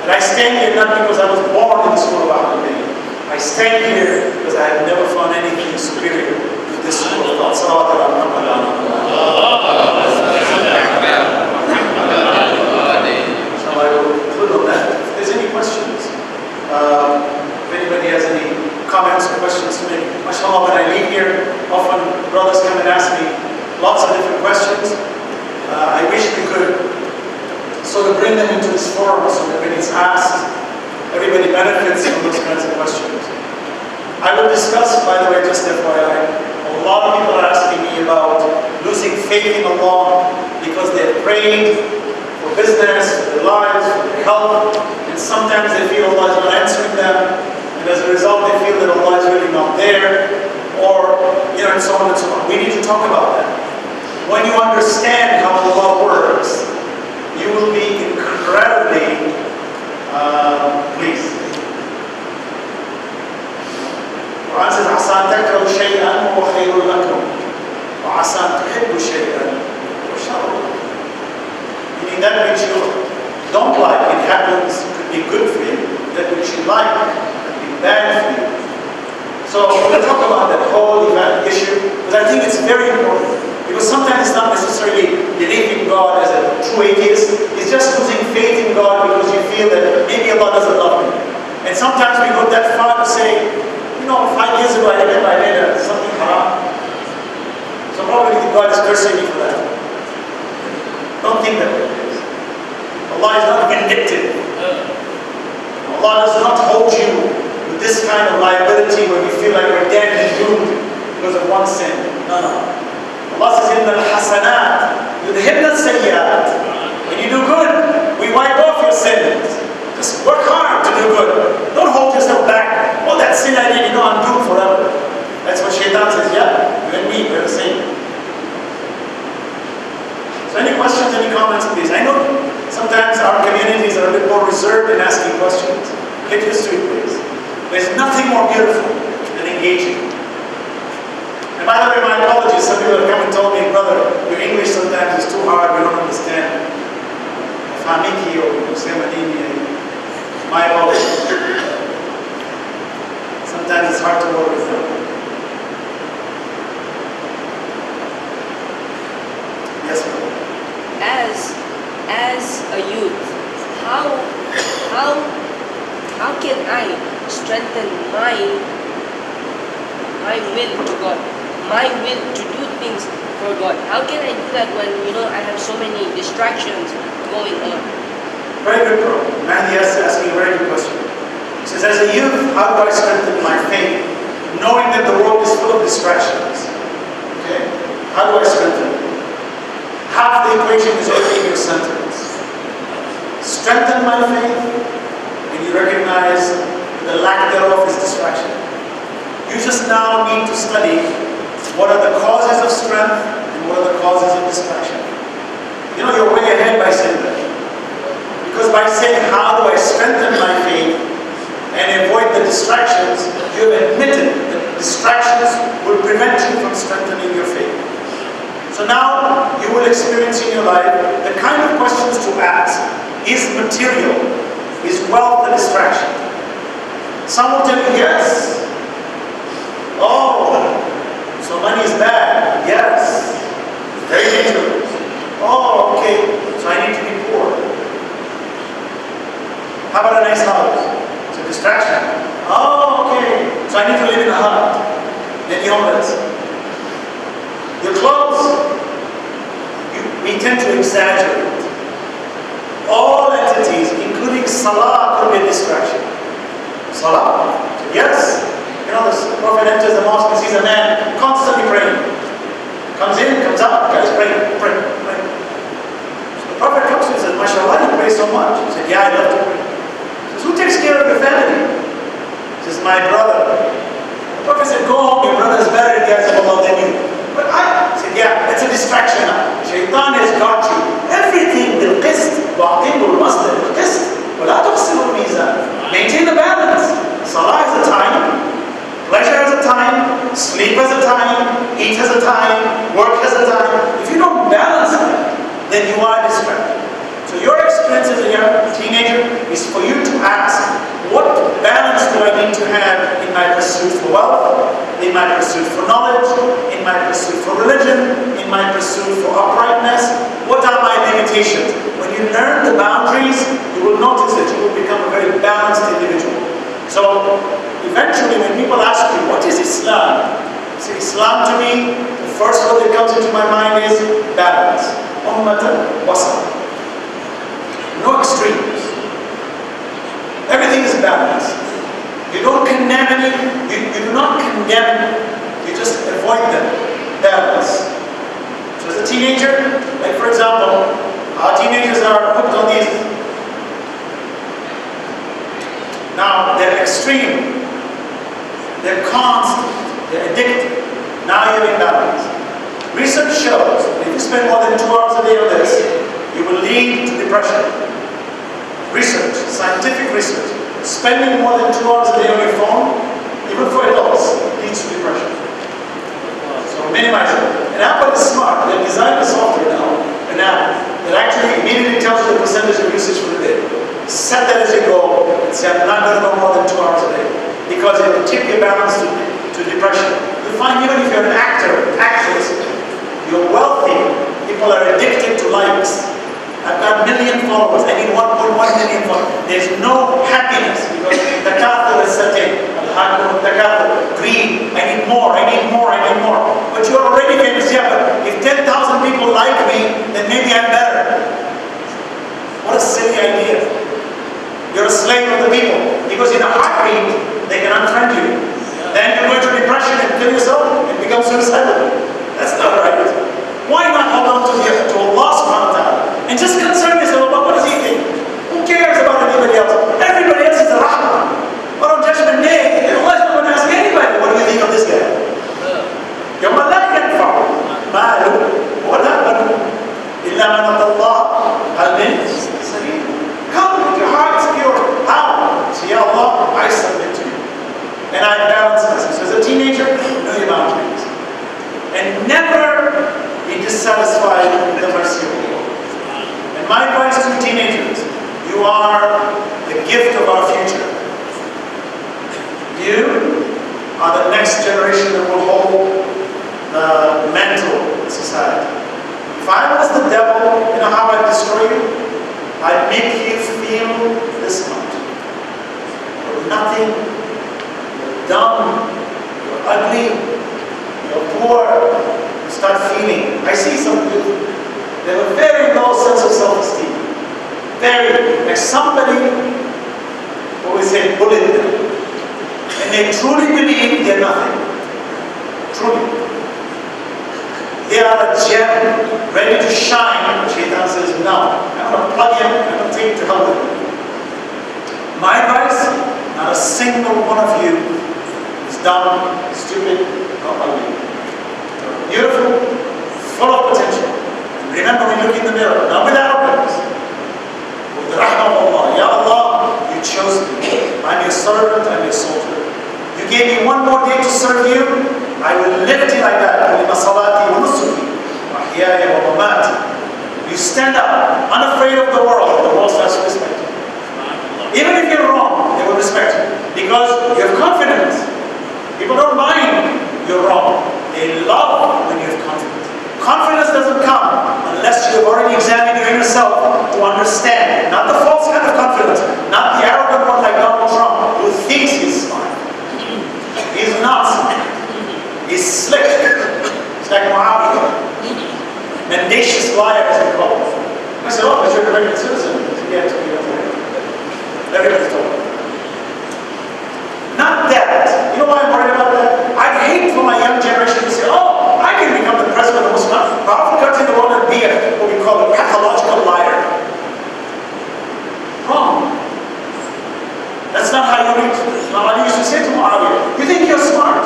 And I stand here not because I was born in the school of Ahlul Bayt. I stand here because I have never found anything superior to this school of thought. Salawat ala Muhammad. So I will conclude on that. If there's any questions, if anybody has any comments or questions to make, mashallah, when I leave here, often brothers come and ask me lots of different questions. I wish we could sort of bring them into this forum so that when it's asked, everybody benefits from those kinds of questions. I will discuss, by the way, just FYI, a lot of people are asking me about losing faith in Allah because they've prayed for business, for their lives, for their health, and sometimes they feel Allah is not answering them, and as a result they feel that Allah is really not there, or, and so on and so on. We need to talk about that. When you understand how Allah works, you will be incredibly pleased. القرآن says, عسى أن تكرهوا شيئا وهو خير لكم وعسى أن تحبوا شيئا وهو شر لكم. Meaning that which you don't like, it happens, could be good for you. That which you like, could be bad for you. So we're going to talk about that whole event issue, because I think it's very important. Because sometimes it's not necessarily believing God as a true atheist. It's just losing faith in God because you feel that maybe Allah doesn't love me. And sometimes we go that far to say, 5 years ago I remember I made something haram. So probably God is cursing me for that. Don't think that way, please. Allah is not vindictive. Allah does not hold you with this kind of liability where we feel like we're dead and doomed because of one sin. No. Allah says, إِنَّ الْحَسَنَاتِ يُذْهِبْنَ السَّيِّئَاتِ. When you do good, we wipe off your sins. Just work hard to do good. Don't hold yourself back. Oh, that sin I did, I'm doomed forever. That's what Shaitan says, yeah, you and me, we're the same. So any questions, any comments, please? I know sometimes our communities are a bit more reserved in asking questions. Get used to it, please. There's nothing more beautiful than engaging. And by the way, my apologies. Some people have come and told me, brother, your English sometimes is too hard, we don't understand. Famiki or Musemanini. My apologies. Sometimes it's hard to work with them. Yes, ma'am. As a youth, how how how can I strengthen my will to God, my will to do things for God? How can I do that when I have so many distractions going on? Very good, bro. Mandy is asking a very good question. He says, as a youth, how do I strengthen my faith, knowing that the world is full of distractions? Okay? How do I strengthen it? Half the equation is already in your sentence. Strengthen my faith, and you recognize the lack thereof is distraction. You just now need to study what are the causes of strength and what are the causes of distraction. You're way ahead by saying that. Because by saying, how do I strengthen my faith and avoid the distractions, you have admitted that distractions will prevent you from strengthening your faith. So now you will experience in your life the kind of questions to ask. Is material, is wealth a distraction? Some will tell you yes. Oh, so money is bad. Yes. Very dangerous. Oh, okay, so I need to be poor. How about a nice house? It's a distraction. Oh, okay, so I need to live in a hut. Then you're homeless. Your clothes, we tend to exaggerate. All entities, including salah, could be a distraction. Salah? Yes. The Prophet enters the mosque and sees a man constantly praying. Comes in, comes out, guys praying. So the Prophet comes to him and says, MashaAllah, you pray so much. He said, yeah, I love to pray. He says, who takes care of your family? He says, my brother. The Prophet said, go home, your brother is better in the eyes of Allah than you. But I said, yeah, it's a distraction now. Shaitan has got you. Everything بالقسط وأقيموا الوزن بالقسط ولا تخسروا الميزان. Maintain the balance. Salah has a time, pleasure has a time, sleep has a time, eat has a time, work has a time. If you don't balance it, then you are distracted. So your experience as a young teenager is for you to ask, what balance do I need to have in my pursuit for wealth, in my pursuit for knowledge, in my pursuit for religion, in my pursuit for uprightness? What are my limitations? When you learn the boundaries, you will notice that you will become a very balanced individual. So eventually when people ask you, what is Islam? Say, Islam to me, the first word that comes into my mind is balance. Ummatan wasat. No extremes. Everything is balanced. You don't condemn any, you do not condemn, you just avoid them. Balance. So as a teenager, like for example, our teenagers are hooked on these. Now they're extreme, they're constant, they're addicted. Now you're in balance. Research shows that if you spend more than 2 hours a day on this, you will lead to depression. Research, scientific research, spending more than 2 hours a day on your phone, even for adults, leads to depression. So minimize it. And Apple is smart. They've designed a software now, an app, that actually immediately tells you the percentage of usage for the day. Set that as your goal and say, I'm not going to go more than 2 hours a day. Because it will tip your balance to depression. You find even if you're an actor, actress, you're wealthy, people are addicted to likes. I've got 1 million followers, I need 1.1 million followers. There's no happiness because the takathur is setting. Greed, I need more, I need more, I need more. But you're already famous, yeah, but if 10,000 people like me, then maybe I'm better. What a silly idea. You're a slave of the people. Because in a heartbeat, they can unfriend you. Then you go into depression and kill yourself and become suicidal. That's not right. Why not hold on to Allah subhanahu wa ta'ala and just concern yourself about what does he think? Who cares about anybody else? Everybody else is a rahmah. But on Judgment Day, Allah is not going to ask anybody, what do you think of this guy? يوم لا ينفع مال ولا بنون إلا من أتى الله بقلب سليم. Come with your heart secure. How? Say, Ya Allah, I submit to you. And I balance myself. So as a teenager, know your boundaries. And never be dissatisfied with the mercy of Allah. And my advice to teenagers, you are the gift of our future. You are the next generation that will hold the mantle in society. If I was the devil, you know how I'd destroy you? I'd make you feel poor, you start feeling. I see some people, they have a very low sense of self-esteem. Very, like somebody always say bullied them. And they truly believe they're nothing. Truly. They are a gem, ready to shine. Shaitan says, no, I'm going to plug in, I'm going to take to hell with you. My advice, not a single one of you is dumb, stupid, or ugly. You're beautiful, full of potential. And remember, when you look in the mirror, not with arrogance, with the rahmah of Allah. Ya Allah, you chose me. I'm your servant, I'm your soldier. You gave me one more day to serve you. I will live till I die. You stand up, unafraid of the world starts to respect you. Even if you're wrong, they will respect you. Because you have confidence. People don't mind you're wrong. They love when you have confidence. Confidence doesn't come unless you have already examined yourself to understand. Not the false kind of confidence. Not the arrogant one like Donald Trump who thinks he's smart. He's not smart. He's slick. It's like Muawiyah. Mendacious liar, as we call it. I said, oh, but you're an American citizen. He said, yeah, it's okay. Everybody's told him. Not that. You know why I'm worried about that? I'd hate for my young generation to say, oh, I can become the president of the most powerful country in the world and be what we call a pathological liar. Wrong. That's not how you read. Ali used to say to Muawiyah, you think you're smart?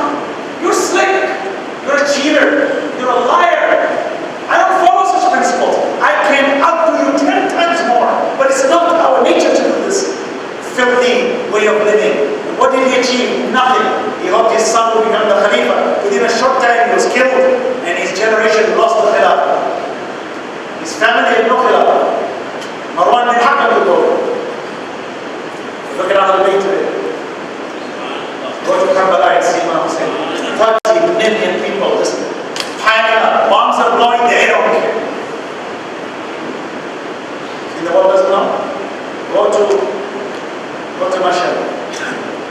You're slick. You're a cheater. You're a liar. I don't follow such principles. I can outdo you 10 times more. But it's not our nature to do this filthy way of living. What did he achieve? Nothing. He hoped his son would become the Khalifa. Within a short time he was killed and his generation lost the Khilafah. His family had no Khilafah. Marwan bin Hakam took over. Look at Ahlul Bayt today. Go to Karbala and see Imam Hussein. 30 million people just piling up. Bombs are blowing, they don't care. See, the world doesn't know. Go to Mashhad.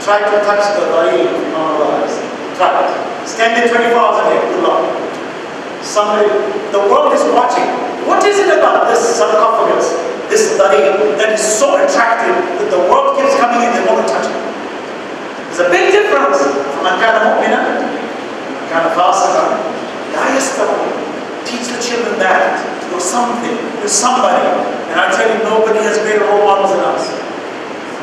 Try to touch the body of Imam Allah. Try it. Stand there 24 hours a day. Good luck. Somebody, the world is watching. What is it about this sarcophagus, this body that is so attractive that the world keeps coming in and they want to touch it? There's a big difference. Man kana mu'mina, man kana fasiqan. La yastawi. Teach the children that. You're something. You're somebody. And I tell you, nobody has greater role models than us.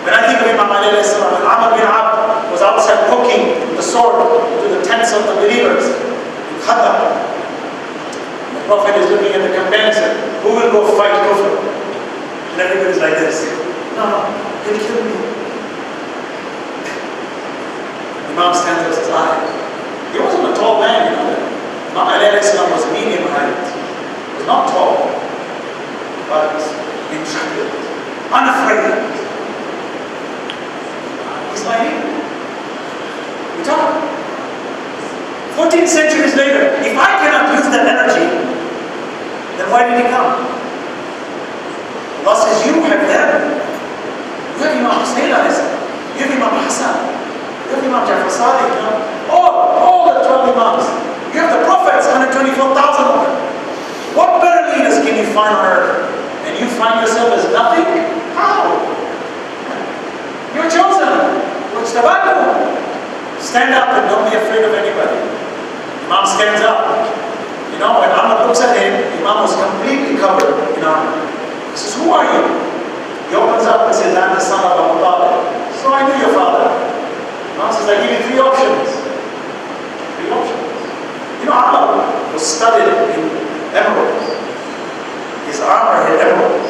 When I think of Imam Ali alayhi salam, when Amr bin Abd was outside poking the sword to the tents of the believers in Khandaq, the Prophet is looking at the companions and said, who will go fight Kufr? And everybody's like this. No, he'll kill me. The Imam stands up and says, he wasn't a tall man, you know that. Imam Ali alayhi salam was medium height. He was not tall, but intrepid, unafraid. He's my neighbor. We talk. 14 centuries later, if I cannot use that energy, then why did he come? Allah says, you have them. You have Imam Hussein, you have Imam Hassan, you have Imam Jafar Sadiq, you know, all the 12 Imams. You have the prophets, 124,000 of them. What better leaders can you find on earth? And you find yourself as nothing? How? You're chosen. What's the Bible? Stand up and don't be afraid of anybody. Imam stands up. You know, when Amr looks at him, Imam was completely covered in armor. He says, who are you? He opens up and says, I'm the son of Abu Talib. So I knew your father. Imam says, I give you 3 options. 3 options. You know, Amr was studded in emeralds. His armor had emeralds.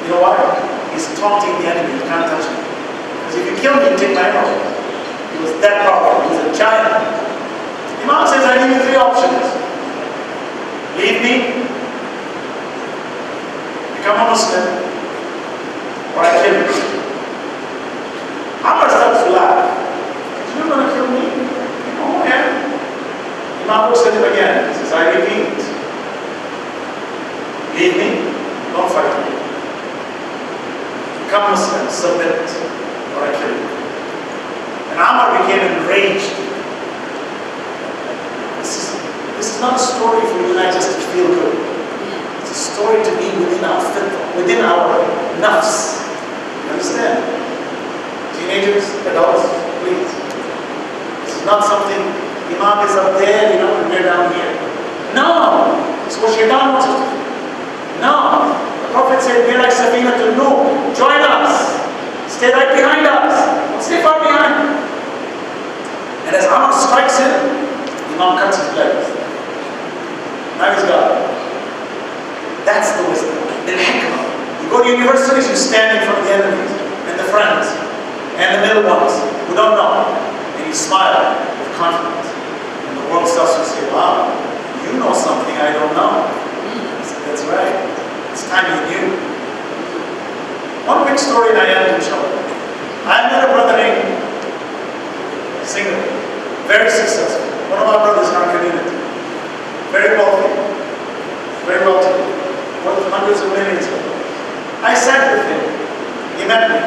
You know why? He's taunting the enemy. You can't touch him. Because if you kill me, you take my emerald. He was that powerful. He was a giant. Imam says, I give you 3 options. Leave me, become a Muslim, or I kill you. Amr starts to laugh. You're going to kill me? Oh, yeah. Imam looks at him again. He says, I repeat. Leave me, don't fight me. Become Muslim, submit, or I kill you. And Amr became enraged. is not a story for you and I just to feel good. It's a story to be within our fitra, within our nafs. You understand? Teenagers, adults, please. This is not something, Imam is up there, and we're down here. No! It's what Shaitan wants us to do. No! The Prophet said, we're like Safina to Nuh. Join us. Stay right behind us. Don't stay far behind. And as Amr strikes him, Imam cuts his legs. Now he's gone. That's the wisdom. The hikmah. You go to universities, you stand in front of the enemies and the friends and the middle ones who don't know. And you smile with confidence. And the world starts to say, wow, you know something I don't know. I said, that's right. It's time you knew. One quick story and I end, inshallah. I met a brother named Single, very successful. One of our brothers in our community. Very wealthy. Very wealthy. Worth hundreds of millions of dollars. I sat with him. He met me.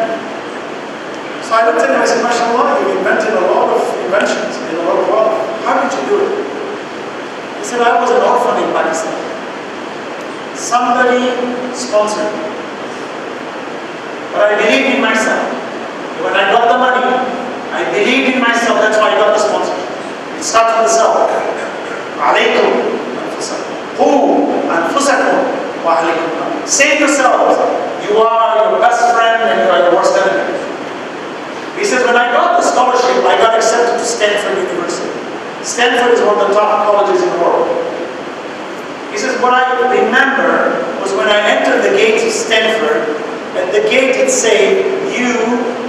So I looked at him and I said, MashaAllah, you've invented a lot of inventions in a lot of wealth. How did you do it? He said, I was an orphan in Pakistan. Somebody sponsored me. But I believed in myself. When I got the money, I believed in myself. That's why I got the sponsorship. It starts with the self. Alaykum anfusakum. Qu anfusakum wa alaykum. Save yourselves. You are your best friend and you are your worst enemy. He says, when I got the scholarship, I got accepted to Stanford University. Stanford is one of the top colleges in the world. He says, what I remember was when I entered the gates of Stanford, at the gate it said, you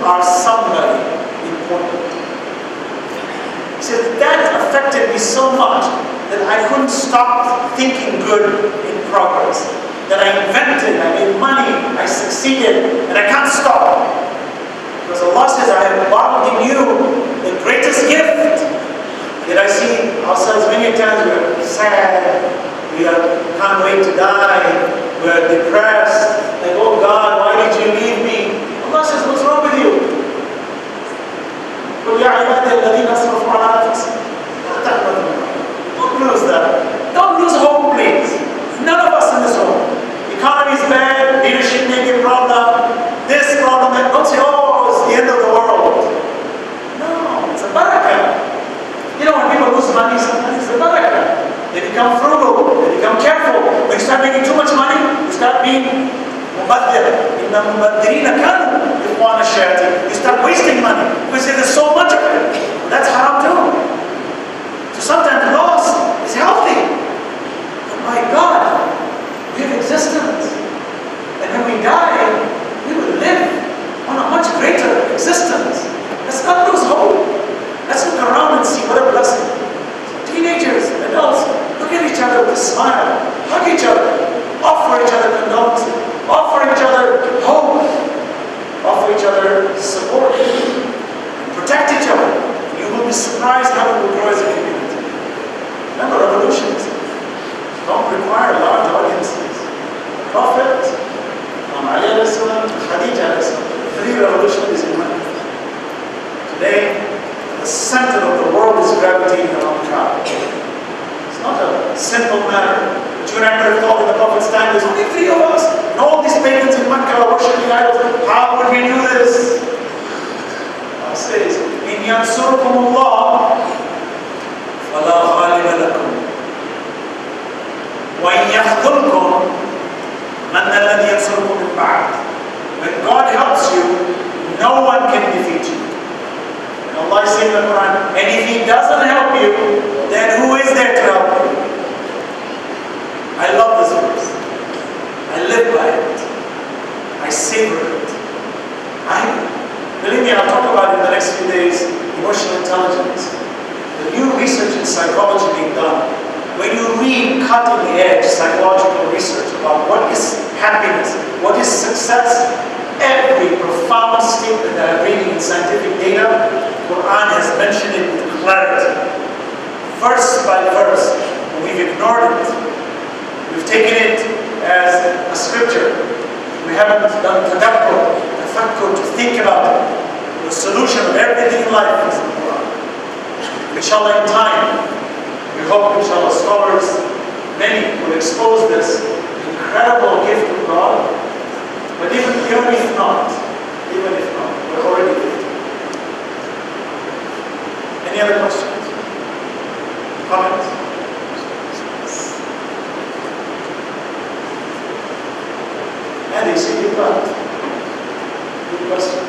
are somebody important. He says, that affected me so much that I couldn't stop thinking good in progress. That I invented, I made money, I succeeded, and I can't stop. Because Allah says, I have bottled in you the greatest gift. Yet I see ourselves many times we are sad, we can't wait to die, we are depressed, like, oh God, why did you leave me? Allah says, what's wrong with you? Don't lose that. Don't lose hope, please. None of us in this room. Economy is bad, leadership may be a problem, this problem, that. Don't say, oh, it's the end of the world. No, it's a barakah. When people lose money, sometimes it's a barakah. They become frugal, they become careful. When you start making too much money, you start being mubadir. You start wasting money because there's so much of it. That's haram too. So sometimes loss is healthy. But my God, we have existence. And when we die, we will live on a much greater existence. Let's not lose hope. Let's look around and see what a blessing. Teenagers, adults, look at each other with a smile. Hug each other. Offer each other condolences. Offer each other hope. Offer each other support. Protect each other. You will be surprised how it will grow as a community. Remember, revolutions don't require large audiences. The Prophet, Ali alayhi salam, Khadija alayhi salam, 3 revolutions in Mecca. Today, the center of the world is gravitating around Kaaba. It's not a simple matter. But you and I could have thought in the Prophet's time, there's only 3 of us, and all these pagans in Mecca are worshipping idols. How would we do this? Allah says, إِنْ يَنْصُرْكُمُ اللَّهُ فَلَا غَالِبَ لَكُمْ وَإِنْ يَخْذُلْكُمْ مَنْ الَّذِي يَنْصُرْكُمْ مِنْ بَعْدِ. When God helps you, no one can defeat you. Allah is saying in the Quran, and if He doesn't help you, then who is there to help you? I love this verse. I live by it. I savor it. Believe me, I'll talk about it in the next few days, emotional intelligence. The new research in psychology being done. When you read cutting-edge psychological research about what is happiness, what is success, every profound statement that I'm reading in scientific data, Quran has mentioned it with clarity. Verse by verse. And we've ignored it. We've taken it as a scripture. We haven't done tafakkur, to think about it. The solution of everything in life is in the Quran. Inshallah, in time, we We hope, inshallah, scholars, many will expose this incredible gift of God. But even if not, we're already gifted. Any other questions? Comments? Andy, see you've got good questions.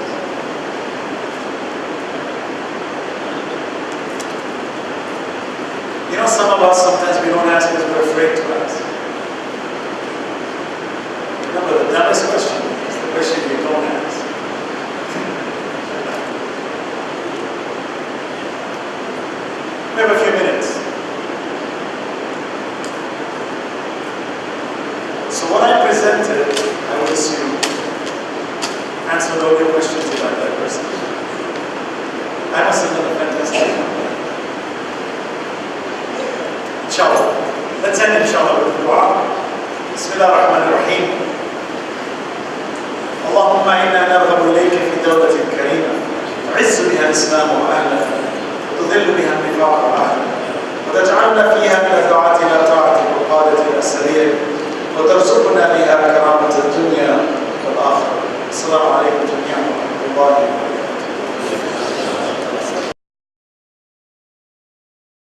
You know, some of us, sometimes we don't ask because we're afraid to ask. Remember, the dumbest question is the question you don't ask. We have a few minutes. So what I presented, I would assume, answered all your questions about that person. I must have done a fantastic job. Inshallah. Let's end inshallah with the dua. Bismillah ar-Rahman ar-Rahim. Allahumma inna narghabu ilayka fi dawlatin karima. تعز بها الإسلام وأهله وتذل بها النفاق وأهله وتجعلنا فيها من الدعاة إلى طاعتك والقادة إلى السبيل وترزق